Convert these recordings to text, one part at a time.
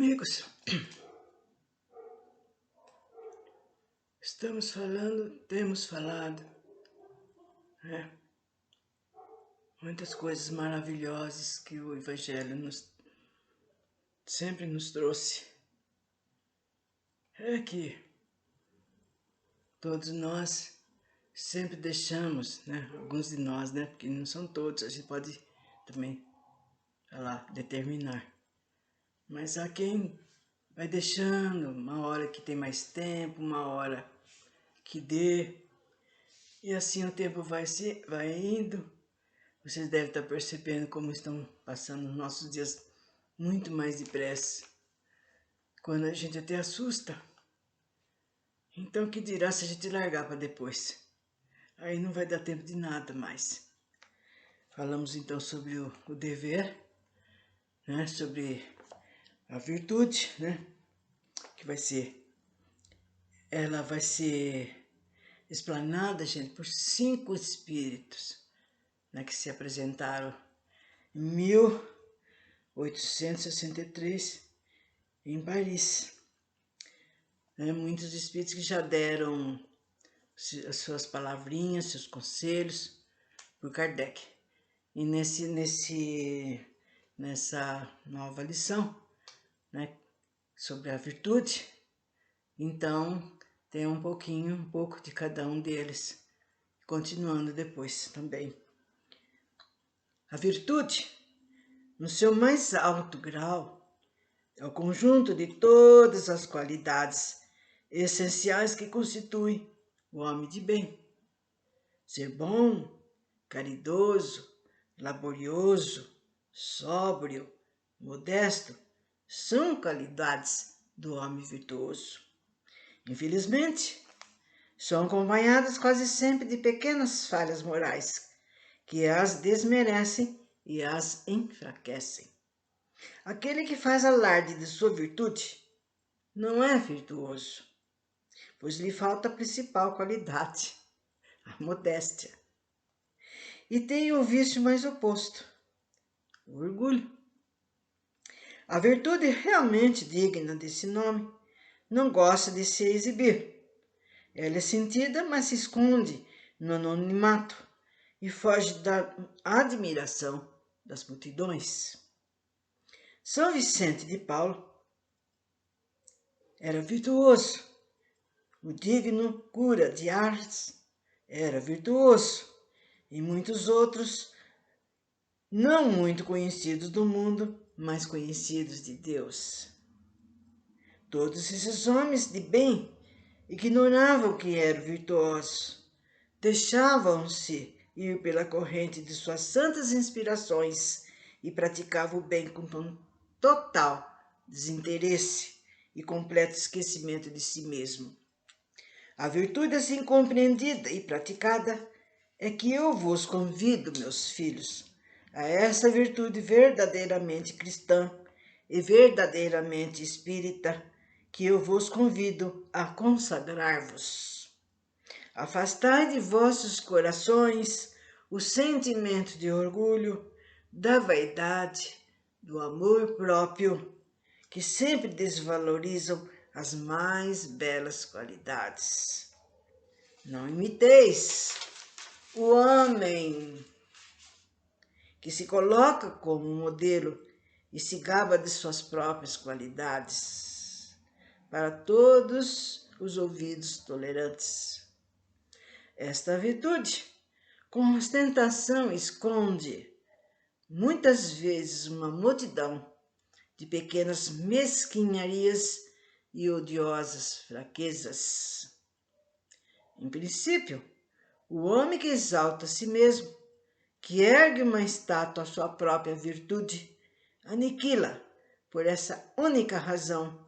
amigos, temos falado, né, muitas coisas maravilhosas que o Evangelho sempre nos trouxe. É que todos nós sempre deixamos, né, alguns de nós, né, porque não são todos, a gente pode também falar, determinar. Mas há quem vai deixando, uma hora que tem mais tempo, uma hora que dê, e assim o tempo vai indo. Vocês devem estar percebendo como estão passando os nossos dias muito mais depressa, quando a gente até assusta. Então, que dirá se a gente largar para depois? Aí não vai dar tempo de nada mais. Falamos então sobre o dever, né? Sobre a virtude, né? Que ela vai ser explanada, gente, por 5 espíritos, né? Que se apresentaram em 1863 em Paris. Muitos espíritos que já deram as suas palavrinhas, seus conselhos por Kardec. E nessa nova lição, né, sobre a virtude, então tem um pouco de cada um deles, continuando depois também. A virtude, no seu mais alto grau, é o conjunto de todas as qualidades essenciais que constituem o homem de bem. Ser bom, caridoso, laborioso, sóbrio, modesto, são qualidades do homem virtuoso. Infelizmente, são acompanhadas quase sempre de pequenas falhas morais, que as desmerecem e as enfraquecem. Aquele que faz alarde de sua virtude não é virtuoso, pois lhe falta a principal qualidade, a modéstia. E tem o vício mais oposto, o orgulho. A virtude realmente digna desse nome não gosta de se exibir. Ela é sentida, mas se esconde no anonimato e foge da admiração das multidões. São Vicente de Paulo era virtuoso. O digno cura de Ars era virtuoso. E muitos outros, não muito conhecidos do mundo, mas conhecidos de Deus. Todos esses homens de bem ignoravam que eram virtuosos, deixavam-se ir pela corrente de suas santas inspirações e praticavam o bem com total desinteresse e completo esquecimento de si mesmo. A virtude assim compreendida e praticada é que eu vos convido, meus filhos, a essa virtude verdadeiramente cristã e verdadeiramente espírita, que eu vos convido a consagrar-vos. Afastai de vossos corações o sentimento de orgulho, da vaidade, do amor próprio, que sempre desvalorizam as mais belas qualidades. Não imiteis o homem que se coloca como modelo e se gaba de suas próprias qualidades, para todos os ouvidos tolerantes. Esta virtude, com ostentação, esconde muitas vezes uma multidão de pequenas mesquinharias e odiosas fraquezas. Em princípio, o homem que exalta a si mesmo, que ergue uma estátua à sua própria virtude, aniquila, por essa única razão,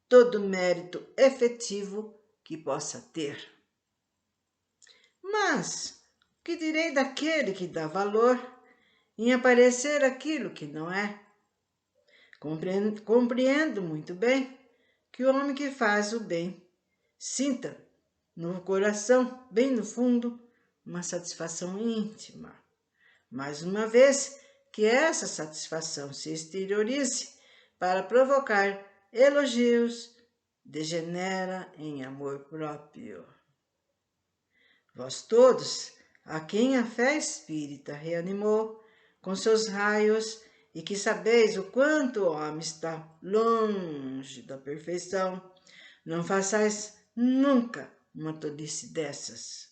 todo mérito efetivo que possa ter. Mas, o que direi daquele que dá valor em aparecer aquilo que não é? Compreendo muito bem que o homem que faz o bem sinta no coração, bem no fundo, uma satisfação íntima. Mais uma vez, que essa satisfação se exteriorize para provocar elogios, degenera em amor próprio. Vós todos, a quem a fé espírita reanimou com seus raios, e que sabeis o quanto o homem está longe da perfeição, não façais nunca uma tolice dessas.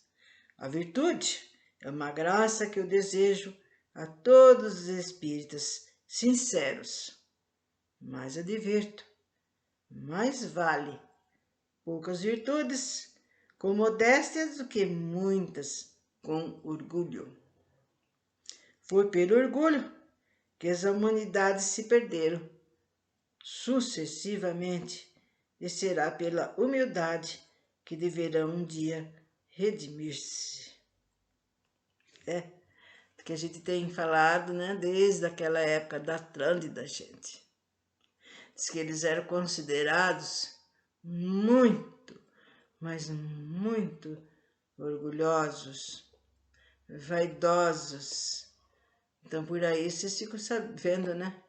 A virtude é uma graça que eu desejo a todos os espíritas sinceros. Mas advirto, mais vale poucas virtudes com modéstias do que muitas com orgulho. Foi pelo orgulho que as humanidades se perderam sucessivamente, e será pela humildade que deverão um dia redimir-se. Que a gente tem falado, né, desde aquela época da Atlântida, gente. Diz que eles eram considerados muito, mas muito orgulhosos, vaidosos. Então, por aí vocês ficam sabendo, né,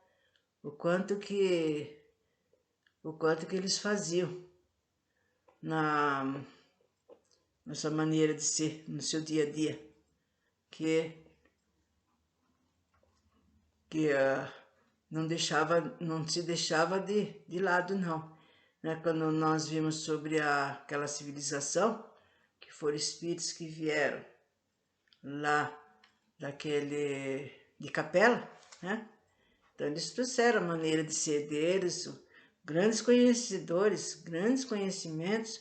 o quanto que eles faziam na sua maneira de ser, no seu dia a dia, que não se deixava de lado, não. Né? Quando nós vimos sobre aquela civilização, que foram espíritos que vieram lá de Capela, né? Então eles trouxeram a maneira de ser deles, grandes conhecedores, grandes conhecimentos,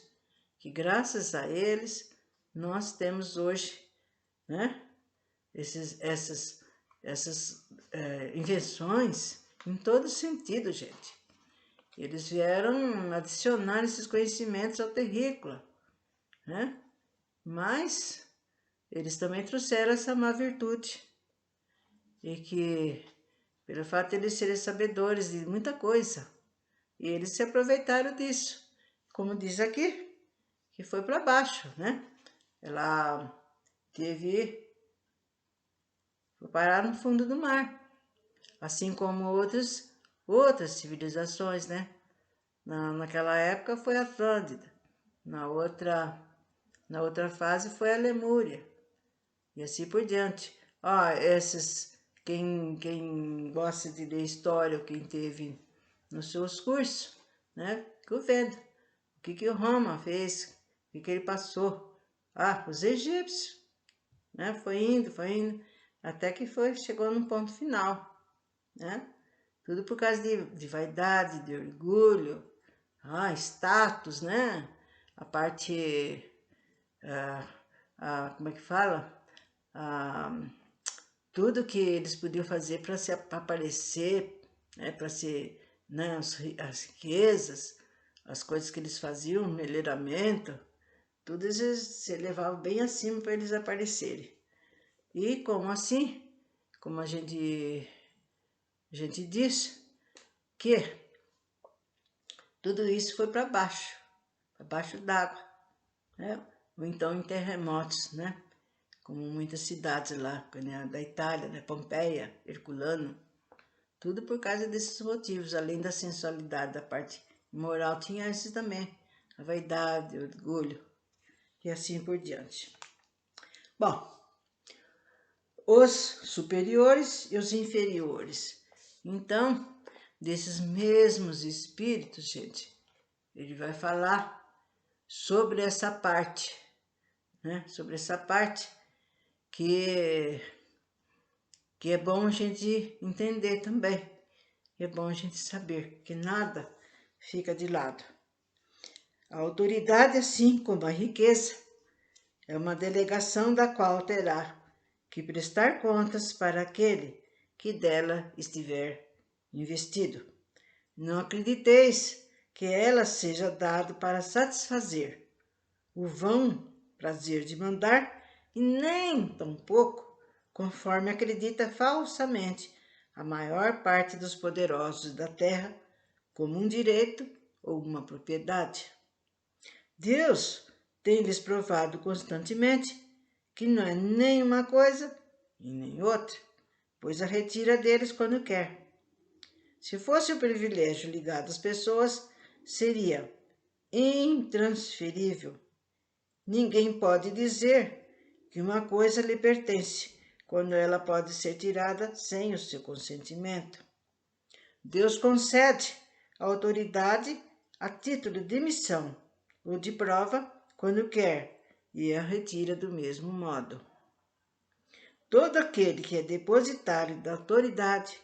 que graças a eles nós temos hoje, né? Essas invenções em todo sentido, gente. Eles vieram adicionar esses conhecimentos ao terrícola, né? Mas eles também trouxeram essa má virtude. E que, pelo fato de eles serem sabedores de muita coisa, e eles se aproveitaram disso. Como diz aqui, que foi para baixo, né? Ela foi parar no fundo do mar. Assim como outras civilizações, né? Naquela época foi a Atlântida, na outra fase foi a Lemúria, e assim por diante. Quem gosta de ler história, ou quem teve nos seus cursos, né? Ficou vendo o que o Roma fez, o que ele passou. Os egípcios, né? Foi indo, até que chegou num ponto final, né? Tudo por causa de vaidade, de orgulho, status, né? A parte, como é que fala? Tudo que eles podiam fazer para se aparecer, né? Para ser, né? As riquezas, as coisas que eles faziam, o melhoramento, tudo eles se levavam bem acima para eles aparecerem. E como assim? Como a gente diz que tudo isso foi para baixo d'água, né? Ou então em terremotos, né? Como muitas cidades lá, né? Da Itália, né? Pompeia, Herculano, tudo por causa desses motivos, além da sensualidade, da parte moral, tinha esses também, a vaidade, o orgulho, e assim por diante. Bom, os superiores e os inferiores. Então, desses mesmos espíritos, gente, ele vai falar sobre essa parte, né? Sobre essa parte que é bom a gente entender também, que é bom a gente saber que nada fica de lado. A autoridade, assim como a riqueza, é uma delegação da qual terá que prestar contas para aquele que dela estiver investido. Não acrediteis que ela seja dado para satisfazer o vão prazer de mandar, e nem tampouco conforme acredita falsamente a maior parte dos poderosos da terra, como um direito ou uma propriedade. Deus tem-lhes provado constantemente que não é nem uma coisa e nem outra, pois a retira deles quando quer. Se fosse o privilégio ligado às pessoas, seria intransferível. Ninguém pode dizer que uma coisa lhe pertence, quando ela pode ser tirada sem o seu consentimento. Deus concede a autoridade a título de missão ou de prova quando quer e a retira do mesmo modo. Todo aquele que é depositário da autoridade,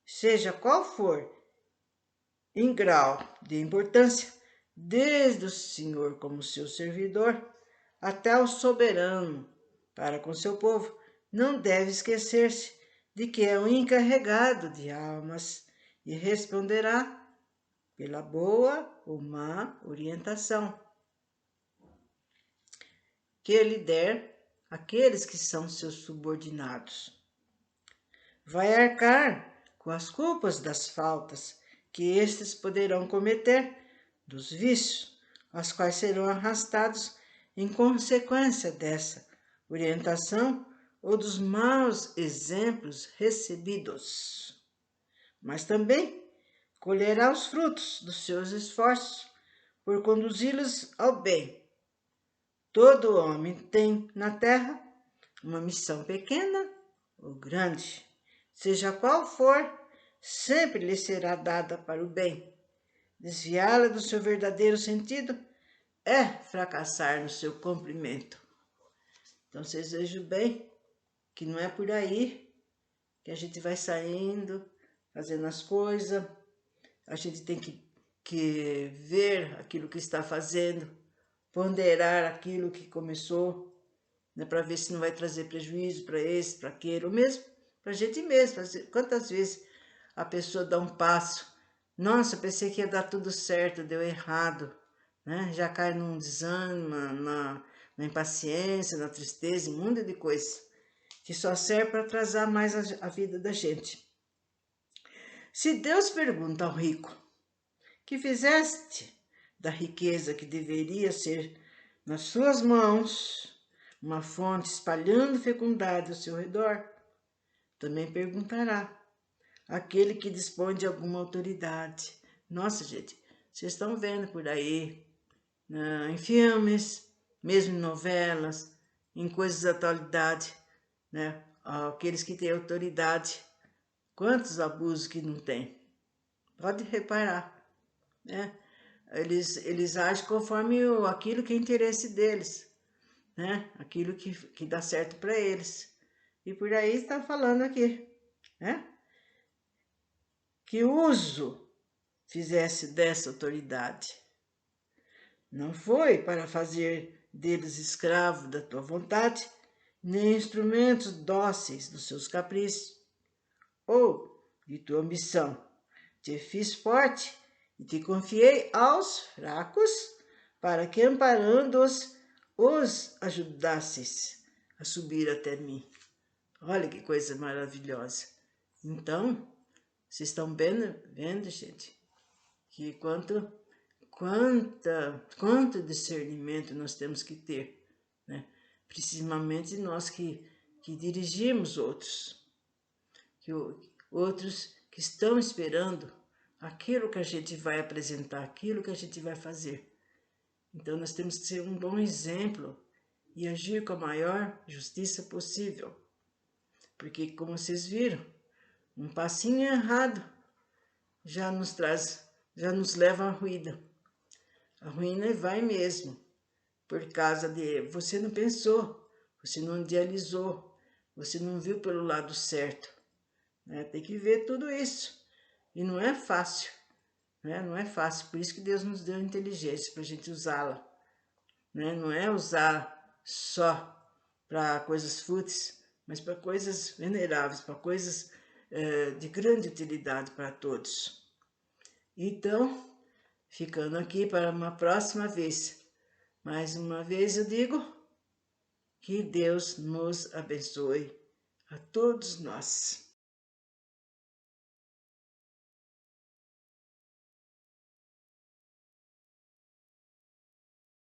seja qual for em grau de importância, desde o Senhor como seu servidor, até o soberano para com seu povo, não deve esquecer-se de que é um encarregado de almas e responderá pela boa ou má orientação que ele der àqueles que são seus subordinados. Vai arcar com as culpas das faltas que estes poderão cometer, dos vícios, aos quais serão arrastados em consequência dessa orientação ou dos maus exemplos recebidos. Mas também colherá os frutos dos seus esforços por conduzi-los ao bem. Todo homem tem na terra uma missão pequena ou grande, seja qual for, sempre lhe será dada para o bem. Desviá-la do seu verdadeiro sentido é fracassar no seu cumprimento. Então, vocês vejam bem que não é por aí que a gente vai saindo, fazendo as coisas. A gente tem que ver aquilo que está fazendo, ponderar aquilo que começou, né, para ver se não vai trazer prejuízo para esse, para aquele, ou mesmo para a gente mesmo. Quantas vezes a pessoa dá um passo, nossa, pensei que ia dar tudo certo, deu errado, né? Já cai num desânimo, na impaciência, na tristeza, um monte de coisa que só serve para atrasar mais a vida da gente. Se Deus pergunta ao rico, que fizeste da riqueza que deveria ser nas suas mãos uma fonte espalhando fecundidade ao seu redor, também perguntará aquele que dispõe de alguma autoridade. Nossa, gente, vocês estão vendo por aí, em filmes, mesmo em novelas, em coisas da atualidade, né? Aqueles que têm autoridade, quantos abusos que não tem? Pode reparar, né? Eles agem conforme aquilo que é interesse deles, né? Aquilo que dá certo para eles. E por aí está falando aqui, né? Que uso fizesse dessa autoridade. Não foi para fazer deles escravos da tua vontade, nem instrumentos dóceis dos seus caprichos, ou de tua ambição. Te fiz forte e te confiei aos fracos, para que, amparando-os, os ajudasses a subir até mim. Olha que coisa maravilhosa. Então, vocês estão vendo, gente, que quanto discernimento nós temos que ter, né? Principalmente nós que dirigimos outros, outros que estão esperando aquilo que a gente vai apresentar, aquilo que a gente vai fazer. Então nós temos que ser um bom exemplo e agir com a maior justiça possível, porque como vocês viram, um passinho errado já nos leva à ruína. A ruína vai mesmo, por causa de você não pensou, você não idealizou, você não viu pelo lado certo, né? Tem que ver tudo isso, e não é fácil, né? Não é fácil, por isso que Deus nos deu inteligência para a gente usá-la, né? Não é usar só para coisas fúteis, mas para coisas veneráveis, para coisas de grande utilidade para todos. Então, ficando aqui para uma próxima vez. Mais uma vez eu digo que Deus nos abençoe a todos nós.